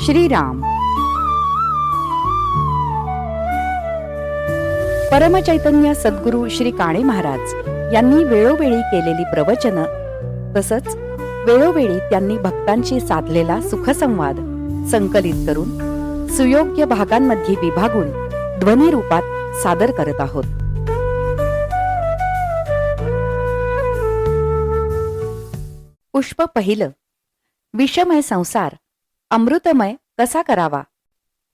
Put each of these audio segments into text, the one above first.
श्रीराम. परमचैतन्य सद्गुरू श्री काणे महाराज यांनी वेळोवेळी केलेली प्रवचन, तसंच वेळोवेळी त्यांनी भक्तांशी साधलेला सुखसंवाद संकलित करून सुयोग्य भागांमध्ये विभागून ध्वनी रूपात सादर करत आहोत. पुष्प पहिलं, विषमय संसार अमृतमय कसा करावा,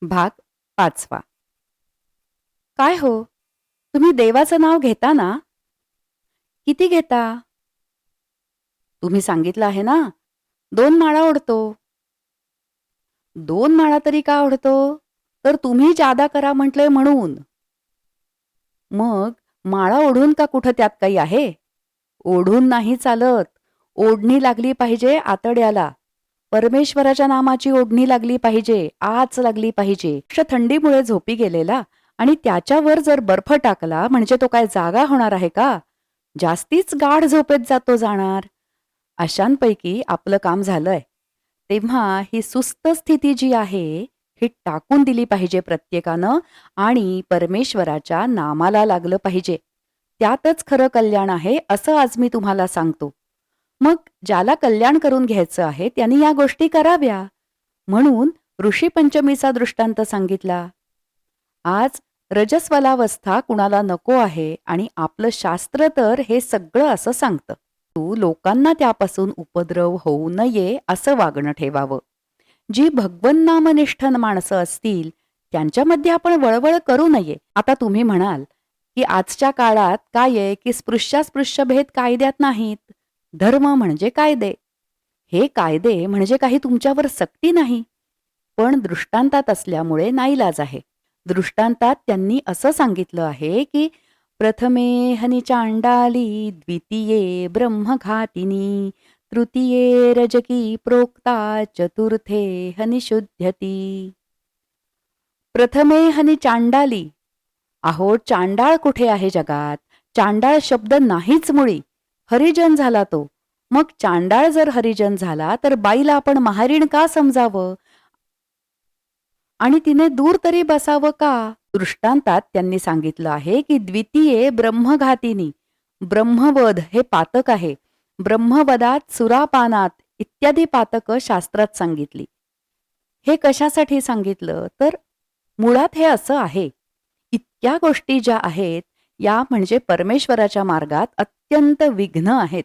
भाग 5. काय हो, तुम्ही देवाचं नाव घेता ना? किती घेता? तुम्ही सांगितलं आहे ना, 2 माळा ओढतो. 2 माळा तरी का ओढतो? तर तुम्ही जादा करा म्हटलंय म्हणून. मग माळा ओढून का कुठं त्यात काही आहे? ओढून नाही चालत, ओढणी लागली पाहिजे आतड्याला. परमेश्वराच्या नामाची ओढणी लागली पाहिजे, आच लागली पाहिजे. थंडीमुळे झोपी गेलेला आणि त्याच्यावर जर बर्फ टाकला म्हणजे तो काय जागा होणार आहे का? जास्तीच गाढ झोपेत जातो जाणार. अशांपैकी आपलं काम झालंय. तेव्हा ही सुस्त स्थिती जी आहे ही टाकून दिली पाहिजे प्रत्येकानं आणि परमेश्वराच्या नामाला लागलं पाहिजे. त्यातच खरं कल्याण आहे असं आज मी तुम्हाला सांगतो. मग ज्याला कल्याण करून घ्यायचं आहे त्यांनी या गोष्टी कराव्या म्हणून ऋषी पंचमीचा दृष्टांत सांगितला. आज रजस्वलावस्था कुणाला नको आहे आणि आपलं शास्त्र तर हे सगळं असं सांगतं. तू लोकांना त्यापासून उपद्रव होऊ नये असं वागणं ठेवावं. जी भगवन नामनिष्ठ माणसं असतील त्यांच्यामध्ये आपण वळवळ करू नये. आता तुम्ही म्हणाल की आजच्या काळात काय आहे की स्पृश्यास्पृश्य भेद कायद्यात नाहीत. धर्म म्हणजे कायदे. हे कायदे म्हणजे काही तुमच्यावर सक्ती नाही, पण दृष्टांतात असल्यामुळे नाईलाज आहे. दृष्टांतात त्यांनी असं सांगितलं आहे की प्रथमे हनी चांडाली, द्वितीये ब्रह्मघातिनी, तृतीये रजकी प्रोक्ता, चतुर्थे हनी शुद्ध्यती. प्रथमे हनी चांडाली. अहो, चांडाळ कुठे आहे जगात? चांडाळ शब्द नाहीच मुळी. हरिजन झाला तो. मग चांडाळ जर हरिजन झाला तर बाईला आपण महारीण का समजावं आणि तिने दूर तरी बसावं का? दृष्टांतात त्यांनी सांगितलं आहे की द्वितीये ब्रह्मघातिनी. ब्रह्मवध हे पातक आहे. ब्रह्मवदात, सुरापानात इत्यादी पातकं शास्त्रात सांगितली. हे कशासाठी सांगितलं तर मुळात हे असं आहे, इतक्या गोष्टी ज्या आहेत या म्हणजे परमेश्वराच्या मार्गात अत्यंत विघ्न आहेत.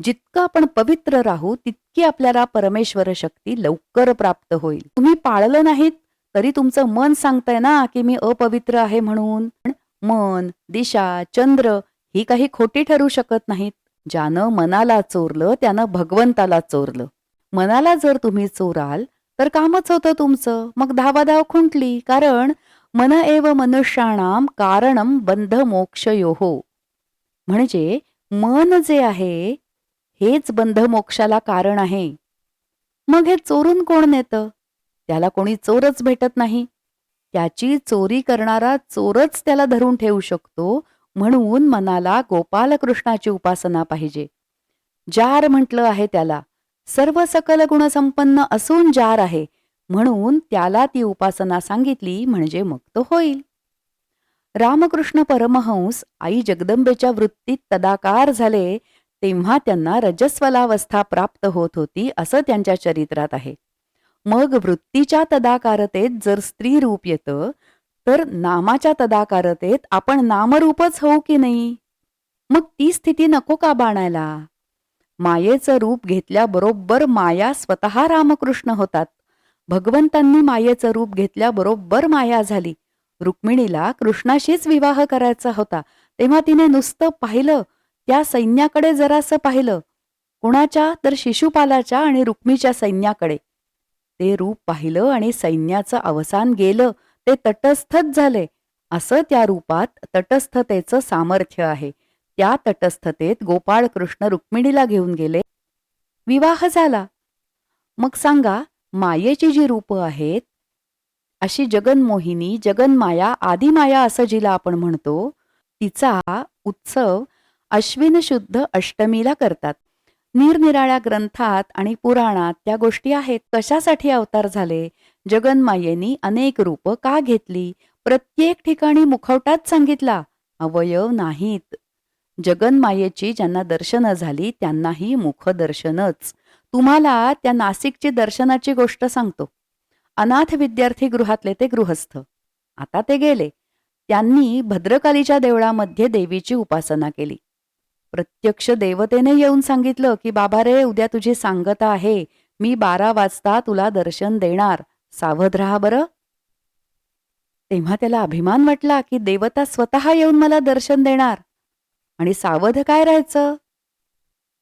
जितकं आपण पवित्र राहू तितकी आपल्याला परमेश्वर शक्ती लवकर प्राप्त होईल. तुम्ही पाळलं नाहीत तरी तुमचं मन सांगतंय ना की मी अपवित्र आहे म्हणून. मन, दिशा, चंद्र ही काही खोटी ठरू शकत नाहीत. ज्यानं मनाला चोरलं त्यानं भगवंताला चोरलं. मनाला जर तुम्ही चोराल तर कामच होतं तुमचं. मग धावाधाव खुंटली. कारण मन एव मनुष्याणाम कारणम बंध मोक्षयोः. म्हणजे मन जे आहे हेच बंध मोक्षाला कारण आहे. मग हे चोरून कोण नेतं? त्याला कोणी चोरच भेटत नाही. त्याची चोरी करणारा चोरच त्याला धरून ठेवू शकतो. म्हणून मनाला गोपालकृष्णाची उपासना पाहिजे. जार म्हटलं आहे त्याला. सर्व सकल गुणसंपन्न असून जार आहे म्हणून त्याला ती उपासना सांगितली म्हणजे मग तो होईल. रामकृष्ण परमहंस आई जगदंबेच्या वृत्तीत तदाकार झाले तेव्हा त्यांना रजस्वलावस्था प्राप्त होत होती असं त्यांच्या चरित्रात आहे. मग वृत्तीच्या तदाकारतेत जर स्त्री रूप येतं तर नामाच्या तदाकारतेत आपण नामरूपच होऊ की नाही? मग ती स्थिती नको का बाणायला? मायेचं रूप घेतल्याबरोबर माया स्वतः रामकृष्ण होतात. भगवंतांनी मायेचं रूप घेतल्याबरोबर माया झाली. रुक्मिणीला कृष्णाशीच विवाह करायचा होता तेव्हा तिने नुसतं पाहिलं, त्या सैन्याकडे जरासं पाहिलं. कुणाच्या तर शिशुपालाच्या आणि रुक्मीच्या सैन्याकडे. ते रूप पाहिलं आणि सैन्याचं अवसान गेलं. ते तटस्थच झाले. असं त्या रूपात तटस्थतेचं सामर्थ्य आहे. त्या तटस्थतेत गोपाळ कृष्ण रुक्मिणीला घेऊन गेले. विवाह झाला. मग सांगा, मायेची जी रूपं आहेत अशी जगन्मोहिनी, जगन्माया, आदिमाया असं जिला आपण म्हणतो, तिचा उत्सव अश्विन शुद्ध अष्टमीला करतात. निरनिराळ्या ग्रंथात आणि पुराणात त्या गोष्टी आहेत. कशासाठी अवतार झाले, जगन्मायेनी अनेक रूप का घेतली, प्रत्येक ठिकाणी मुखवटाच सांगितला, अवयव नाहीत. जगन्मायेची ज्यांना दर्शनं झाली त्यांनाही मुखदर्शनच. तुम्हाला त्या नाशिकची दर्शनाची गोष्ट सांगतो. अनाथ विद्यार्थी गृहातले ते गृहस्थ. आता ते गेले. त्यांनी भद्रकालीच्या देवळामध्ये देवीची उपासना केली. प्रत्यक्ष देवतेने येऊन सांगितलं की बाबा रे, उद्या तुझी सांगता आहे, मी 12 वाजता तुला दर्शन देणार, सावध राहा बरं. तेव्हा त्याला अभिमान वाटला की देवता स्वतः येऊन मला दर्शन देणार आणि सावध काय राहायचं.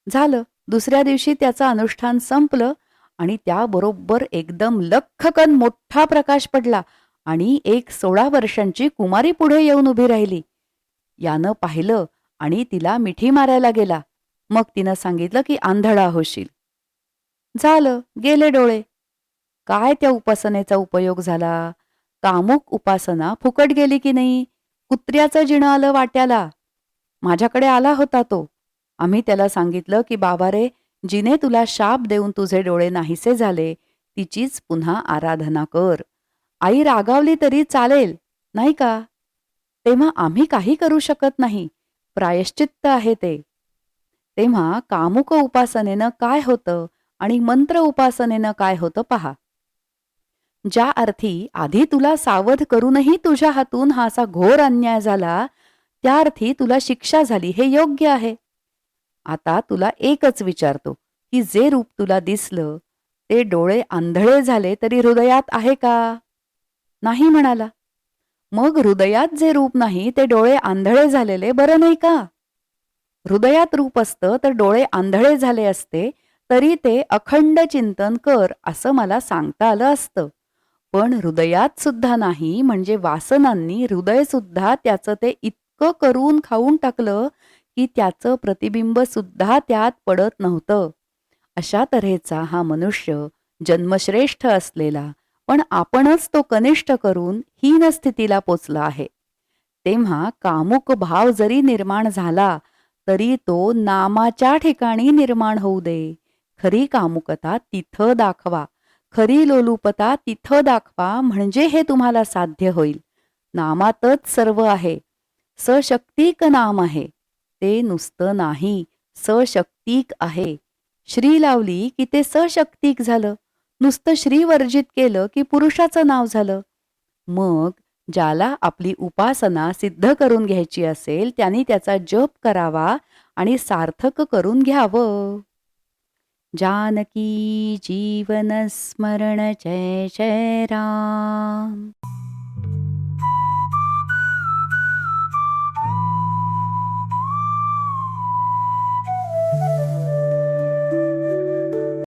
झालं. दुसऱ्या दिवशी त्याचं अनुष्ठान संपलं आणि त्याबरोबर एकदम लख्खकन मोठा प्रकाश पडला आणि एक 16 वर्षांची कुमारी पुढे येऊन उभी राहिली. यानं पाहिलं आणि तिला मिठी मारायला गेला. मग तिनं सांगितलं की आंधळा होशील. झालं, गेले डोळे. काय त्या उपासनेचा उपयोग झाला? कामुक उपासना फुकट गेली की नाही? कुत्र्याचं जिणं आलं वाट्याला. माझ्याकडे आला होता तो. आम्ही त्याला सांगितलं की बाबा रे, जिने तुला शाप देऊन तुझे डोळे नाहीसे झाले, तिचीच पुन्हा आराधना कर. आई रागावली तरी चालेल, नाही का? तेव्हा आम्ही काही करू शकत नाही. प्रायश्चित्त आहे ते. तेव्हा कामुक उपासनेनं काय होतं आणि मंत्र उपासनेनं काय होतं पहा. ज्या अर्थी आधी तुला सावध करूनही तुझ्या हातून हा असा घोर अन्याय झाला, त्या अर्थी तुला शिक्षा झाली, हे योग्य आहे. आता तुला एकच विचारतो की जे रूप तुला दिसलं ते डोळे आंधळे झाले तरी हृदयात आहे का? नाही म्हणाला. मग हृदयात जे रूप नाही ते डोळे आंधळे झालेले बरं नाही का? हृदयात रूप असतं तर डोळे आंधळे झाले असते तरी ते अखंड चिंतन कर असं मला सांगता आलं असतं. पण हृदयात सुद्धा नाही, म्हणजे वासनांनी हृदय सुद्धा त्याचं ते इतकं करून खाऊन टाकलं की त्याचं प्रतिबिंब सुद्धा त्यात पडत नव्हतं. अशा तऱ्हेचा हा मनुष्य जन्मश्रेष्ठ असलेला पण आपणच तो कनिष्ठ करून हीन स्थितीला पोचला आहे. तेव्हा कामुक भाव जरी निर्माण झाला तरी तो नामाच्या ठिकाणी निर्माण होऊ दे. खरी कामुकता तिथं दाखवा, खरी लोलुपता तिथं दाखवा, म्हणजे हे तुम्हाला साध्य होईल. नामातच सर्व आहे. सशक्तिक नाम आहे. ते नुसतं नाही, सशक्तिक आहे. श्री लावली की ते सशक्तिक झालं. नुसतं श्री वर्जित केलं की पुरुषाचं नाव झालं. मग ज्याला आपली उपासना सिद्ध करून घ्यायची असेल त्यांनी त्याचा जप करावा आणि सार्थक करून घ्यावं. जानकी जीवन स्मरण जय जय राम.